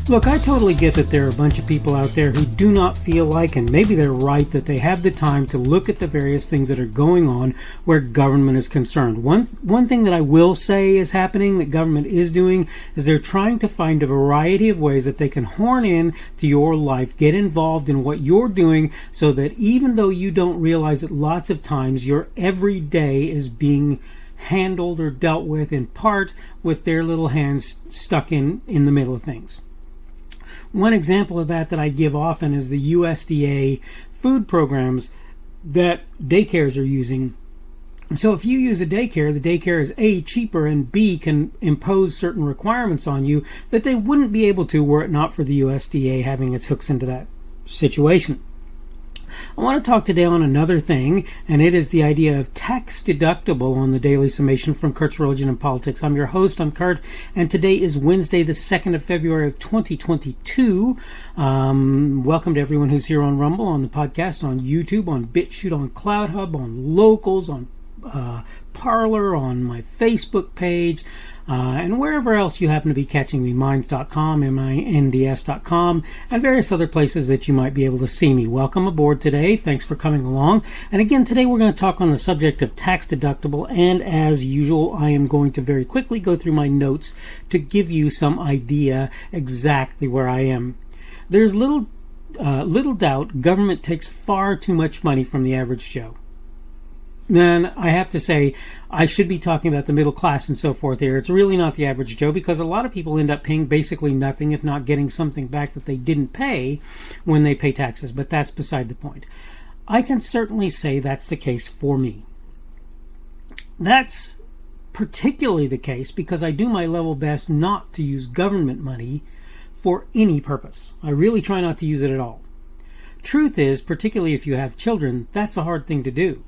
Look, I totally get that there are a bunch of people out there who do not feel like, and maybe they're right, that they have the time to look at the various things that are going on where government is concerned. One thing that I will say is happening, that government is doing, is they're trying to find a variety of ways that they can horn in to your life, get involved in what you're doing, so that even though you don't realize it lots of times, your every day is being handled or dealt with in part with their little hands stuck in the middle of things. One example of that I give often is the USDA food programs that daycares are using. So if you use a daycare, the daycare is A, cheaper, and B, can impose certain requirements on you that they wouldn't be able to were it not for the USDA having its hooks into that situation. I want to talk today on another thing, and it is the idea of tax deductible on the Daily Summation from Kurt's Religion and Politics. I'm your host, I'm Kurt, and today is Wednesday, the 2nd of February of 2022. Welcome to everyone who's here on Rumble, on the podcast, on YouTube, on BitChute, on CloudHub, on Locals, on Parler, on my Facebook page, and wherever else you happen to be catching me, minds.com, minds.com, and various other places that you might be able to see me. Welcome aboard today. Thanks for coming along. And again, today we're going to talk on the subject of tax deductible, and as usual, I am going to very quickly go through my notes to give you some idea exactly where I am. There's little doubt government takes far too much money from the average Joe. Then I have to say, I should be talking about the middle class and so forth here. It's really not the average Joe, because a lot of people end up paying basically nothing, if not getting something back that they didn't pay when they pay taxes. But that's beside the point. I can certainly say that's the case for me. That's particularly the case because I do my level best not to use government money for any purpose. I really try not to use it at all. Truth is, particularly if you have children, that's a hard thing to do.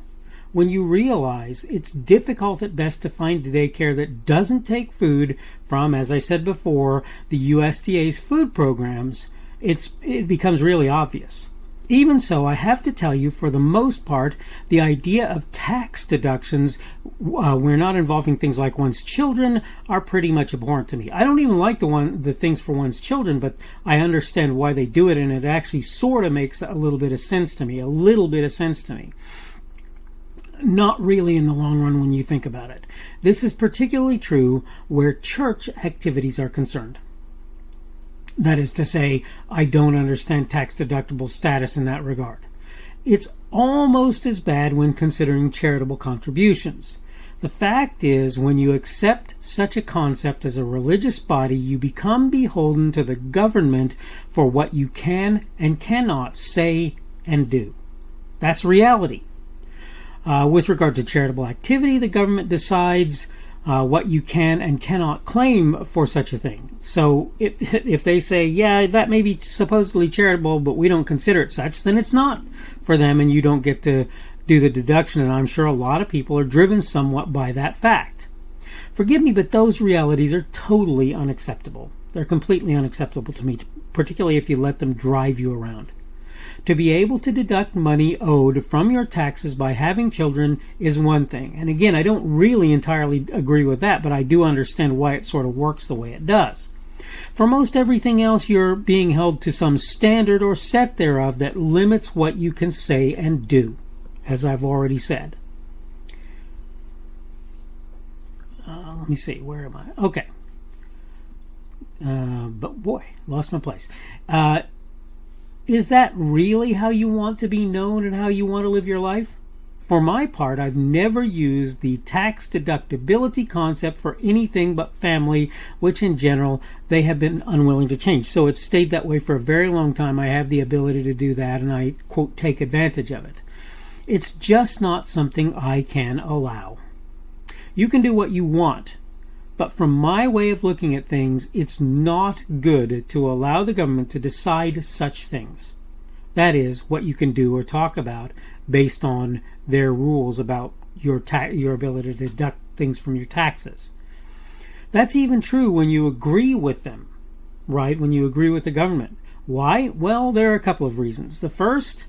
When you realize it's difficult at best to find a daycare that doesn't take food from, as I said before, the USDA's food programs, it becomes really obvious. Even so, I have to tell you, for the most part, the idea of tax deductions, we're not involving things like one's children, are pretty much abhorrent to me. I don't even like the things for one's children, but I understand why they do it, and it actually sort of makes a little bit of sense to me. Not really in the long run when you think about it. This is particularly true where church activities are concerned. That is to say, I don't understand tax deductible status in that regard. It's almost as bad when considering charitable contributions. The fact is, when you accept such a concept as a religious body, you become beholden to the government for what you can and cannot say and do. That's reality. With regard to charitable activity, the government decides what you can and cannot claim for such a thing. So if they say, yeah, that may be supposedly charitable, but we don't consider it such, then it's not for them and you don't get to do the deduction. And I'm sure a lot of people are driven somewhat by that fact. Forgive me, but those realities are totally unacceptable. They're completely unacceptable to me, particularly if you let them drive you around. To be able to deduct money owed from your taxes by having children is one thing. And again, I don't really entirely agree with that, but I do understand why it sort of works the way it does. For most everything else, you're being held to some standard or set thereof that limits what you can say and do, as I've already said. Let me see, where am I? Okay. But boy, lost my place. Is that really how you want to be known and how you want to live your life? For my part, I've never used the tax deductibility concept for anything but family, which in general they have been unwilling to change. So it's stayed that way for a very long time. I have the ability to do that, and I, quote, take advantage of it. It's just not something I can allow. You can do what you want, but from my way of looking at things, it's not good to allow the government to decide such things. That is, what you can do or talk about based on their rules about your ability to deduct things from your taxes. That's even true when you agree with them, right? When you agree with the government. Why? Well, there are a couple of reasons. The first,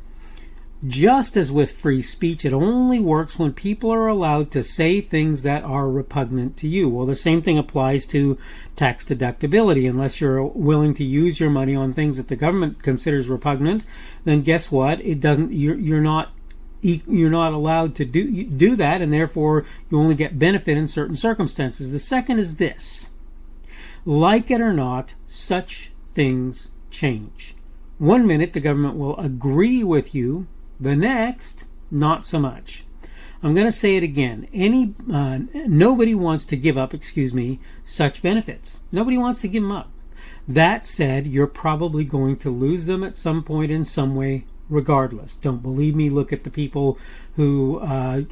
Just as with free speech, it only works when people are allowed to say things that are repugnant to you. Well, the same thing applies to tax deductibility. Unless you're willing to use your money on things that the government considers repugnant, then guess what? It doesn't. You're not allowed to do that, and therefore you only get benefit in certain circumstances. The second is this: like it or not, such things change. One minute the government will agree with you. The next, not so much. I'm going to say it again. Nobody wants to give up, such benefits. Nobody wants to give them up. That said, you're probably going to lose them at some point in some way, regardless. Don't believe me? Look at the people who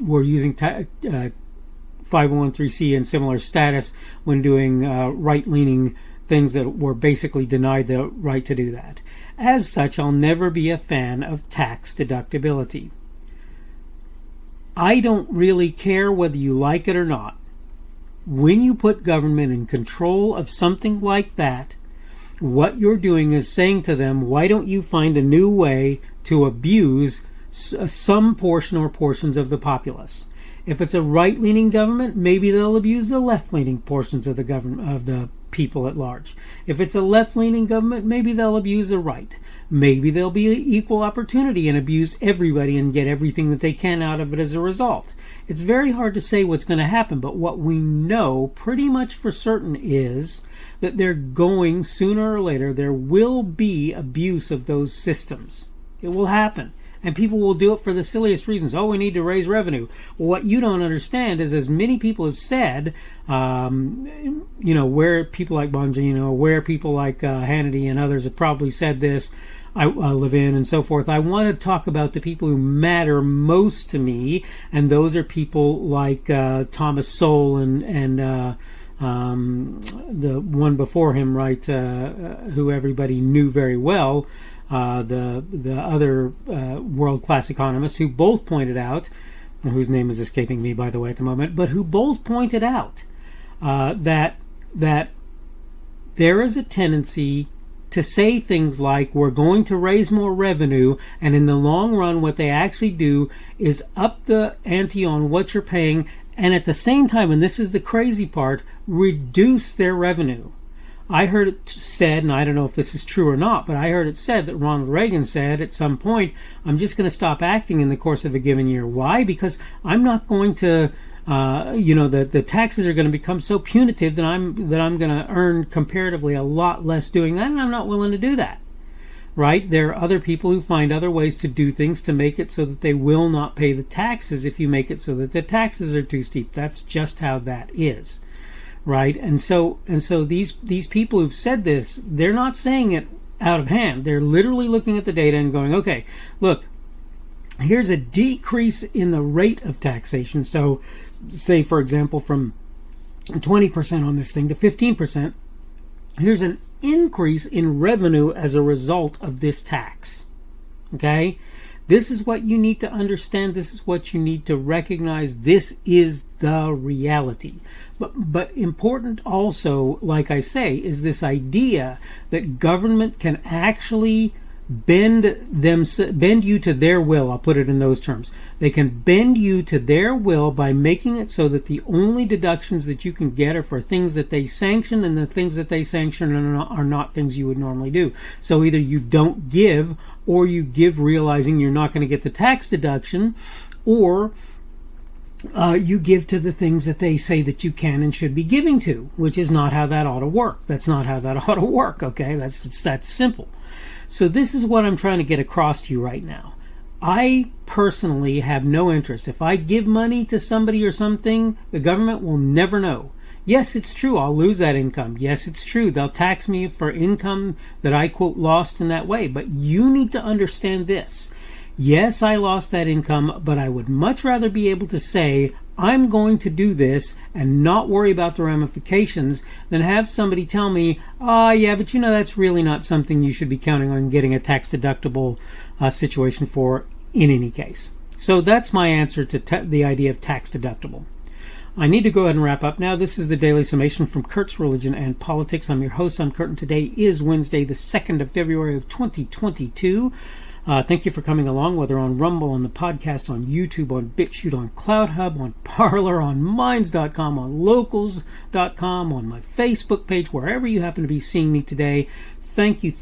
were using 501(c) and similar status when doing right-leaning things that were basically denied the right to do that. As such, I'll never be a fan of tax deductibility. I don't really care whether you like it or not. When you put government in control of something like that, what you're doing is saying to them, why don't you find a new way to abuse some portion or portions of the populace? If it's a right-leaning government, maybe they'll abuse the left-leaning portions of the government, of the people at large. If it's a left-leaning government, maybe they'll abuse the right. Maybe they'll be equal opportunity and abuse everybody and get everything that they can out of it as a result. It's very hard to say what's going to happen, but what we know pretty much for certain is that they're going, sooner or later, there will be abuse of those systems. It will happen. And people will do it for the silliest reasons. Oh, we need to raise revenue. Well, what you don't understand is, as many people have said, where people like Bongino, where people like Hannity and others have probably said this, Levin and so forth. I want to talk about the people who matter most to me, and those are people like Thomas Sowell and the one before him, right, who everybody knew very well. The other world-class economists who both pointed out, whose name is escaping me, by the way, at the moment, but who both pointed out that there is a tendency to say things like, we're going to raise more revenue, and in the long run what they actually do is up the ante on what you're paying, and at the same time, and this is the crazy part, reduce their revenue. I heard it said, and I don't know if this is true or not, but I heard it said that Ronald Reagan said at some point, I'm just going to stop acting in the course of a given year. Why? Because I'm not going to, the taxes are going to become so punitive that I'm going to earn comparatively a lot less doing that, and I'm not willing to do that. Right? There are other people who find other ways to do things to make it so that they will not pay the taxes if you make it so that the taxes are too steep. That's just how that is. Right? And so these people who've said this, they're not saying it out of hand. They're literally looking at the data and going, okay, look, here's a decrease in the rate of taxation. So say, for example, from 20% on this thing to 15%, here's an increase in revenue as a result of this tax. Okay? This is what you need to understand. This is what you need to recognize. This is the reality. But important also, like I say, is this idea that government can actually bend you to their will. I'll put it in those terms. They can bend you to their will by making it so that the only deductions that you can get are for things that they sanction, and the things that they sanction are not things you would normally do. So either you don't give, or you give realizing you're not going to get the tax deduction, or you give to the things that they say that you can and should be giving to, which is not how that ought to work. That's not how that ought to work, okay? That's simple. So this is what I'm trying to get across to you right now. I personally have no interest. If I give money to somebody or something, the government will never know. Yes, it's true, I'll lose that income. Yes, it's true, they'll tax me for income that I, quote, lost in that way. But you need to understand this. Yes, I lost that income, but I would much rather be able to say, I'm going to do this and not worry about the ramifications than have somebody tell me, yeah, but that's really not something you should be counting on getting a tax deductible situation for in any case. So that's my answer to the idea of tax deductible. I need to go ahead and wrap up now. This is the Daily Summation from Kurt's Religion and Politics. I'm your host. I'm Kurt, and today is Wednesday, the 2nd of February of 2022. Thank you for coming along, whether on Rumble, on the podcast, on YouTube, on BitChute, on CloudHub, on Parler, on Minds.com, on Locals.com, on my Facebook page, wherever you happen to be seeing me today. Thank you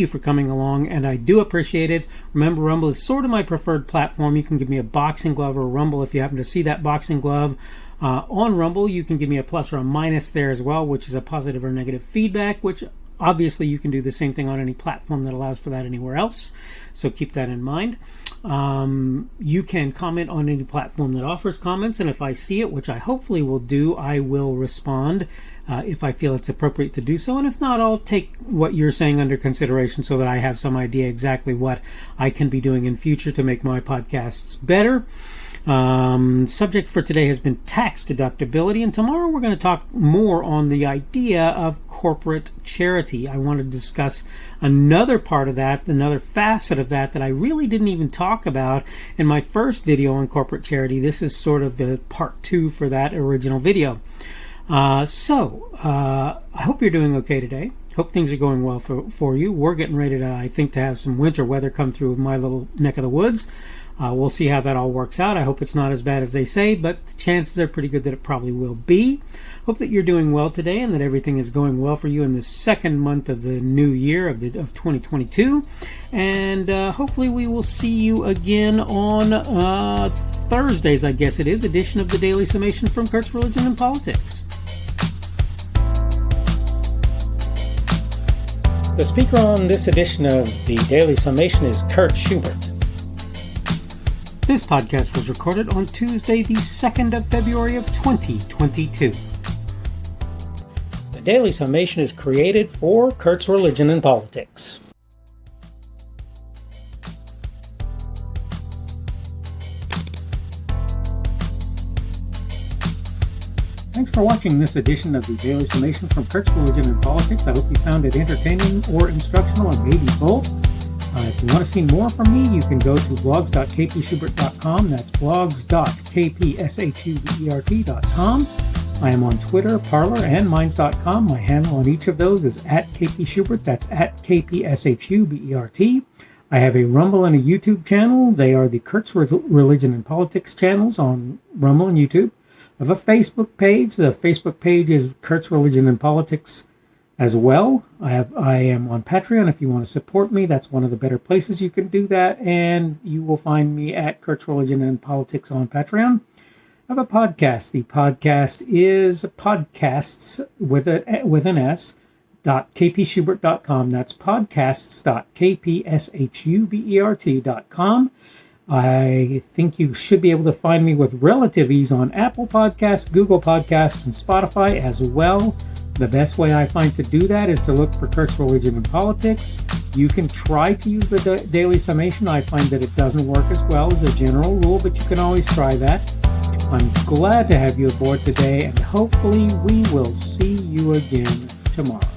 for coming along, and I do appreciate it. Remember, Rumble is sort of my preferred platform. You can give me a boxing glove or a Rumble if you happen to see that boxing glove. On Rumble, you can give me a plus or a minus there as well, which is a positive or negative feedback, which obviously you can do the same thing on any platform that allows for that anywhere else. So keep that in mind. You can comment on any platform that offers comments, and if I see it, which I hopefully will do, I will respond if I feel it's appropriate to do so. And if not, I'll take what you're saying under consideration so that I have some idea exactly what I can be doing in future to make my podcasts better. Subject for today has been tax deductibility, and tomorrow we're going to talk more on the idea of corporate charity. I want to discuss another part of that, another facet of that I really didn't even talk about in my first video on corporate charity. This is sort of the part 2 for that original video. I hope you're doing okay today. Hope things are going well for you. We're getting ready to, I think, to have some winter weather come through my little neck of the woods. We'll see how that all works out. I hope it's not as bad as they say, but the chances are pretty good that it probably will be. Hope that you're doing well today and that everything is going well for you in the second month of the new year of 2022. And hopefully we will see you again on Thursdays, I guess it is, edition of the Daily Summation from Kurt's Religion and Politics. The speaker on this edition of the Daily Summation is Kurt Schubert. This podcast was recorded on Tuesday, the 2nd of February of 2022. The Daily Summation is created for Kurt's Religion and Politics. Thanks for watching this edition of the Daily Summation from Kurt's Religion and Politics. I hope you found it entertaining or instructional, or maybe both. If you want to see more from me, you can go to blogs.kpschubert.com. That's blogs.kpschubert.com. I am on Twitter, Parler, and Minds.com. My handle on each of those is @kpschubert. That's @kpschubert. I have a Rumble and a YouTube channel. They are the Kurt's Religion and Politics channels on Rumble and YouTube. I have a Facebook page. The Facebook page is Kurt's Religion and Politics as well. I am on Patreon. If you want to support me, that's one of the better places you can do that, and you will find me at Kurt's Religion and Politics on Patreon. I have a podcast. The podcast is podcasts with an S .kpschubert.com. That's podcasts.kpschubert.com. I think you should be able to find me with relative ease on Apple Podcasts, Google Podcasts, and Spotify as well. The best way I find to do that is to look for Kurt's Religion and Politics. You can try to use the Daily Summation. I find that it doesn't work as well as a general rule, but you can always try that. I'm glad to have you aboard today, and hopefully we will see you again tomorrow.